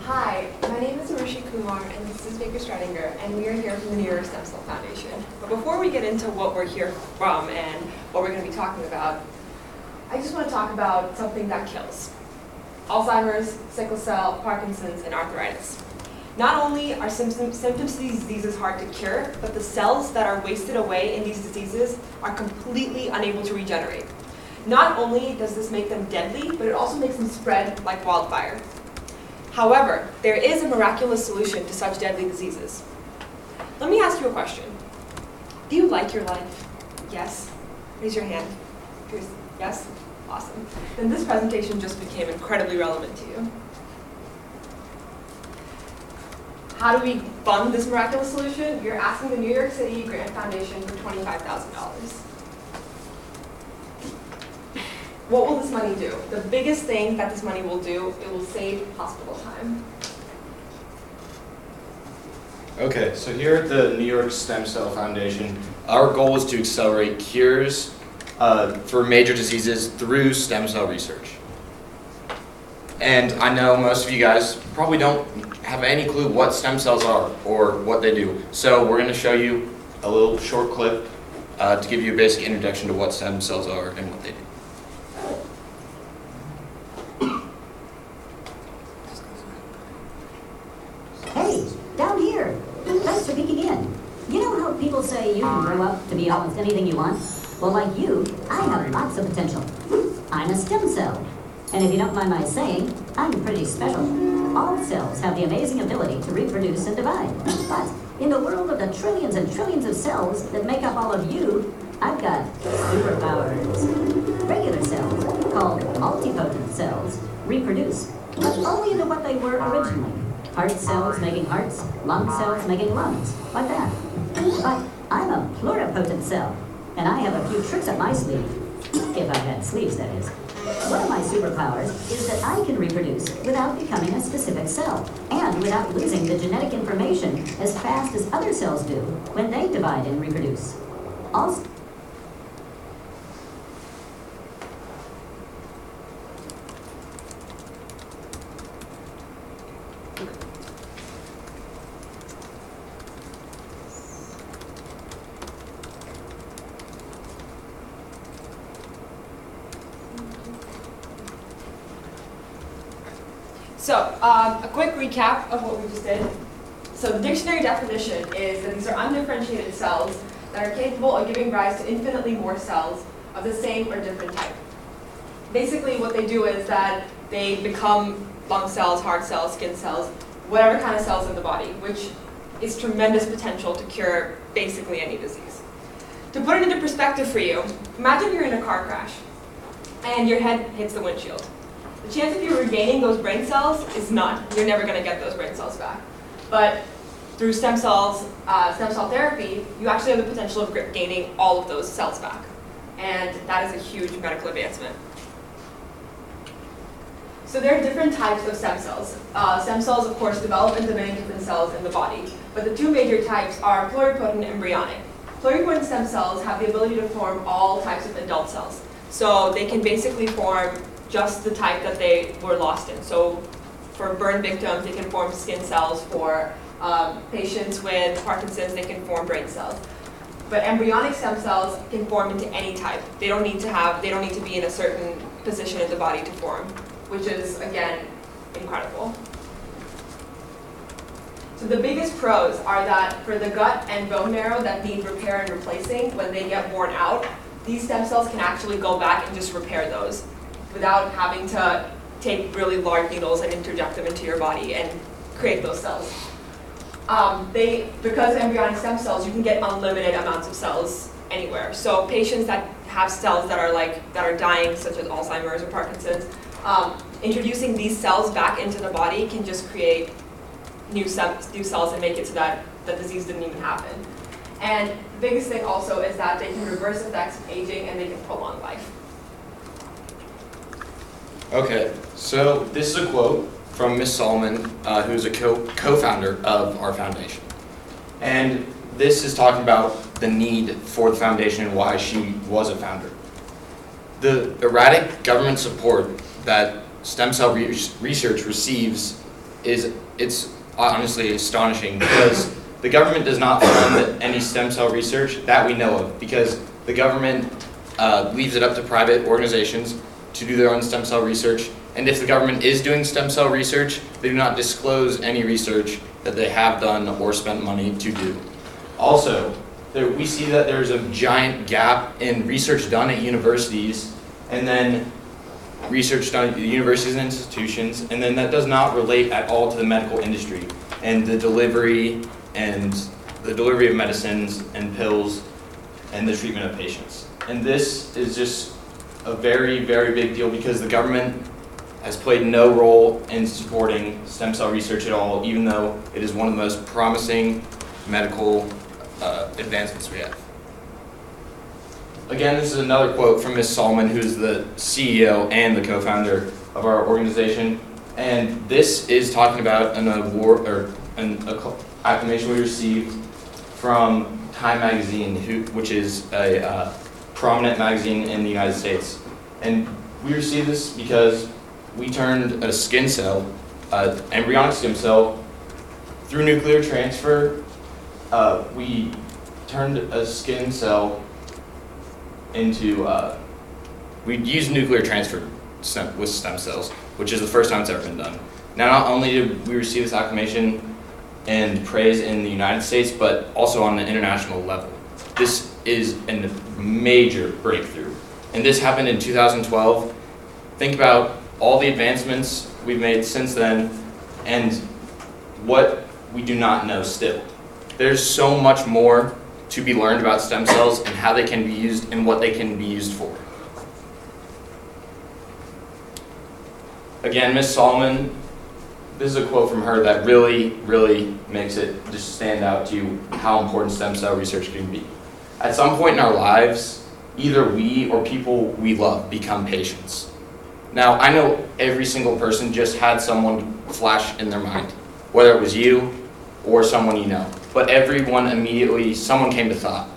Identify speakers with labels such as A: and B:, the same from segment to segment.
A: Hi, my name is Stradinger Kumar, and this is Stradinger, and we are here from the New York Stem Cell Foundation. But before we get into what we're here from and what we're going to be talking about, I just want to talk about something that kills: Alzheimer's, sickle cell, Parkinson's, and arthritis. Not only are symptoms of these diseases hard to cure, but the cells that are wasted away in these diseases are completely unable to regenerate. Not only does this make them deadly, but it also makes them spread like wildfire. However, there is a miraculous solution to such deadly diseases. Let me ask you a question. Do you like your life? Yes? Raise your hand. Yes? Awesome. Then this presentation just became incredibly relevant to you. How do we fund this miraculous solution? You're asking the New York City Grant Foundation for $25,000. What will this money do? The biggest thing that this money will do, it will save hospital time.
B: Okay, so here at the New York Stem Cell Foundation, our goal is to accelerate cures for major diseases through stem cell research. And I know most of you guys probably don't have any clue what stem cells are or what they do. So we're going to show you a little short clip to give you a basic introduction to what stem cells are and what they do.
C: Hey, down here. Thanks for peeking in. You know how people say you can grow up to be almost anything you want? Well, like you, I have lots of potential. I'm a stem cell. And if you don't mind my saying, I'm pretty special. All cells have the amazing ability to reproduce and divide. But in the world of the trillions and trillions of cells that make up all of you, I've got superpowers. Regular cells, called multipotent cells, reproduce, but only into what they were originally. Heart cells making hearts, lung cells making lungs, like that. But I'm a pluripotent cell, and I have a few tricks up my sleeve. If I had sleeves, that is. One of my superpowers is that I can reproduce without becoming a specific cell, and without losing the genetic information as fast as other cells do when they divide and reproduce. Also,
A: So, a quick recap of what we just did. So the dictionary definition is that these are undifferentiated cells that are capable of giving rise to infinitely more cells of the same or different type. Basically what they do is that they become lung cells, heart cells, skin cells, whatever kind of cells in the body, which is tremendous potential to cure basically any disease. To put it into perspective for you, imagine you're in a car crash and your head hits the windshield. The chance of you regaining those brain cells is none. You're never going to get those brain cells back. But through stem cell therapy, you actually have the potential of gaining all of those cells back. And that is a huge medical advancement. So there are different types of stem cells. Stem cells, of course, develop into many different cells in the body. But the two major types are pluripotent and embryonic. Pluripotent stem cells have the ability to form all types of adult cells. So they can basically form just the type that they were lost in. So for burn victims, they can form skin cells. For patients with Parkinson's, they can form brain cells. But embryonic stem cells can form into any type. They don't need to be in a certain position in the body to form, which is, again, incredible. So the biggest pros are that for the gut and bone marrow that need repair and replacing, when they get worn out, these stem cells can actually go back and just repair those without having to take really large needles and interject them into your body and create those cells. Because embryonic stem cells, you can get unlimited amounts of cells anywhere. So patients that have cells that are dying, such as Alzheimer's or Parkinson's, introducing these cells back into the body can just create new cells and make it so that the disease didn't even happen. And the biggest thing also is that they can reverse effects of aging and they can prolong life.
B: Okay, so this is a quote from Miss Solomon, who's a co-founder of our foundation. And this is talking about the need for the foundation and why she was a founder. The erratic government support that stem cell research receives it's honestly astonishing because the government does not fund any stem cell research that we know of, because the government leaves it up to private organizations to do their own stem cell research. And if the government is doing stem cell research, they do not disclose any research that they have done or spent money to do. Also, we see that there's a giant gap in research done at universities, and then research done at universities and institutions, and then that does not relate at all to the medical industry and the delivery of medicines and pills and the treatment of patients. And this is just a very, very big deal because the government has played no role in supporting stem cell research at all, even though it is one of the most promising medical advancements we have. Again, this is another quote from Ms. Solomon, who's the CEO and the co-founder of our organization. And this is talking about an award or an acclamation we received from Time magazine, which is a prominent magazine in the United States. And we received this because we turned a skin cell, embryonic stem cell, through nuclear transfer. We turned a skin cell into, we used nuclear transfer with stem cells, which is the first time it's ever been done. Now, not only did we receive this acclamation and praise in the United States, but also on the international level. This is a major breakthrough. And this happened in 2012. Think about all the advancements we've made since then and what we do not know still. There's so much more to be learned about stem cells and how they can be used and what they can be used for. Again, Ms. Solomon, this is a quote from her that really, really makes it just stand out to you how important stem cell research can be. At some point in our lives, either we or people we love become patients. Now, I know every single person just had someone flash in their mind, whether it was you or someone you know. But everyone immediately, someone came to thought.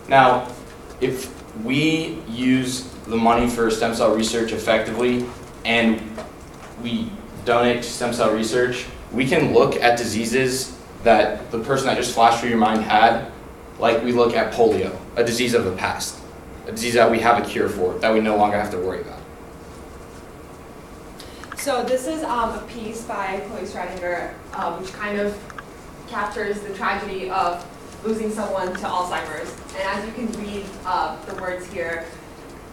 B: Now, if we use the money for stem cell research effectively and we donate to stem cell research, we can look at diseases that the person that just flashed through your mind had, like we look at polio, a disease of the past, a disease that we have a cure for, that we no longer have to worry about.
A: So this is a piece by Stradinger, which kind of captures the tragedy of losing someone to Alzheimer's. And as you can read the words here,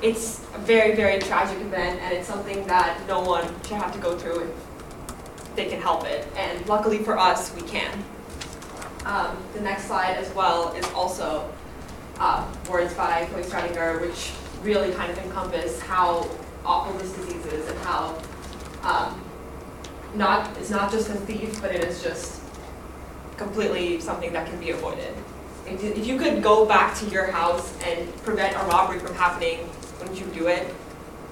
A: it's a very, very tragic event, and it's something that no one should have to go through if they can help it. And luckily for us, we can. The next slide as well is also words by Stradinger, which really kind of encompass how awful this disease is and how it's not just a thief, but it is just completely something that can be avoided. If you could go back to your house and prevent a robbery from happening, wouldn't you do it?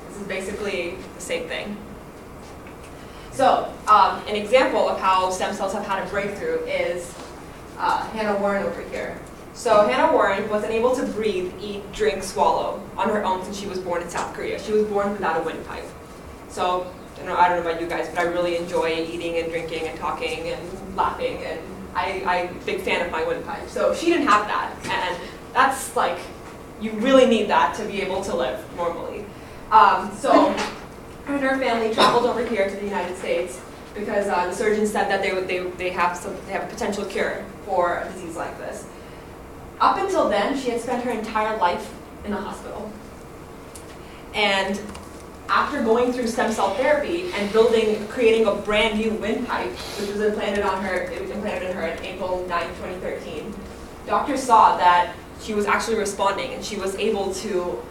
A: This is basically the same thing. So, an example of how stem cells have had a breakthrough is Hannah Warren over here. So Hannah Warren wasn't able to breathe, eat, drink, swallow on her own since she was born in South Korea. She was born without a windpipe. So, I don't know about you guys, but I really enjoy eating and drinking and talking and laughing, and I'm a big fan of my windpipe. So she didn't have that, and that's like, you really need that to be able to live normally. So her and her family traveled over here to the United States because the surgeon said that they have a potential cure for a disease like this. Up until then, she had spent her entire life in the hospital. And after going through stem cell therapy and creating a brand new windpipe, which was implanted in her in April 9, 2013, doctors saw that she was actually responding and she was able to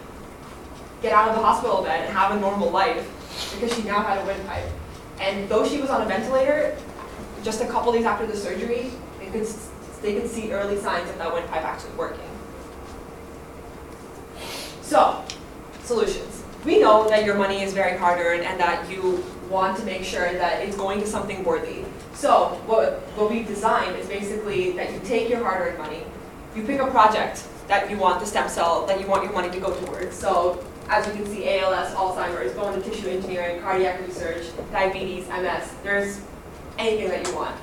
A: get out of the hospital bed and have a normal life because she now had a windpipe. And though she was on a ventilator, just a couple days after the surgery, they could see early signs of that windpipe actually working. So, solutions. We know that your money is very hard-earned and that you want to make sure that it's going to something worthy. So what we've designed is basically that you take your hard-earned money, you pick a project that you want that you want your money to go towards. So as you can see, ALS, Alzheimer's, bone and tissue engineering, cardiac research, diabetes, MS. There's anything that you want.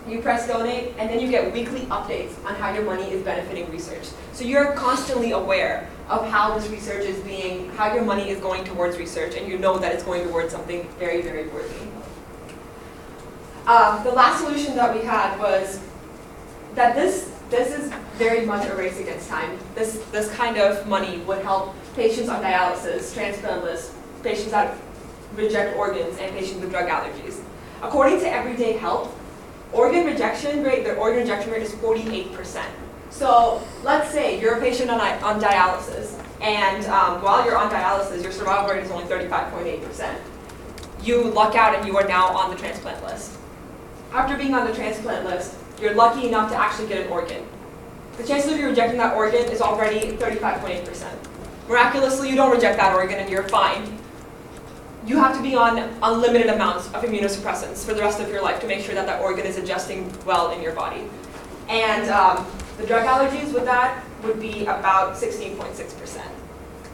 A: You press donate, and then you get weekly updates on how your money is benefiting research. So you're constantly aware of how this research is being, how your money is going towards research, and you know that it's going towards something very, very worthy. The last solution that we had was that this is very much a race against time. This kind of money would help patients on dialysis, transplant lists, patients that reject organs, and patients with drug allergies. According to Everyday Health, the organ rejection rate is 48%. So let's say you're a patient on dialysis, and while you're on dialysis, your survival rate is only 35.8%. You luck out and you are now on the transplant list. After being on the transplant list, you're lucky enough to actually get an organ. The chances of you rejecting that organ is already 35.8%. Miraculously, you don't reject that organ and you're fine. You have to be on unlimited amounts of immunosuppressants for the rest of your life to make sure that that organ is adjusting well in your body. And the drug allergies with that would be about 16.6%.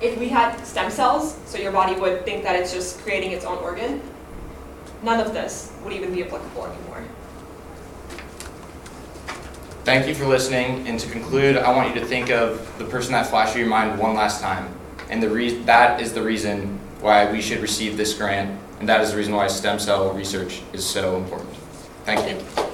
A: If we had stem cells, so your body would think that it's just creating its own organ, none of this would even be applicable anymore.
B: Thank you for listening, and to conclude, I want you to think of the person that flashed through your mind one last time. And that is the reason why we should receive this grant, and that is the reason why stem cell research is so important. Thank you.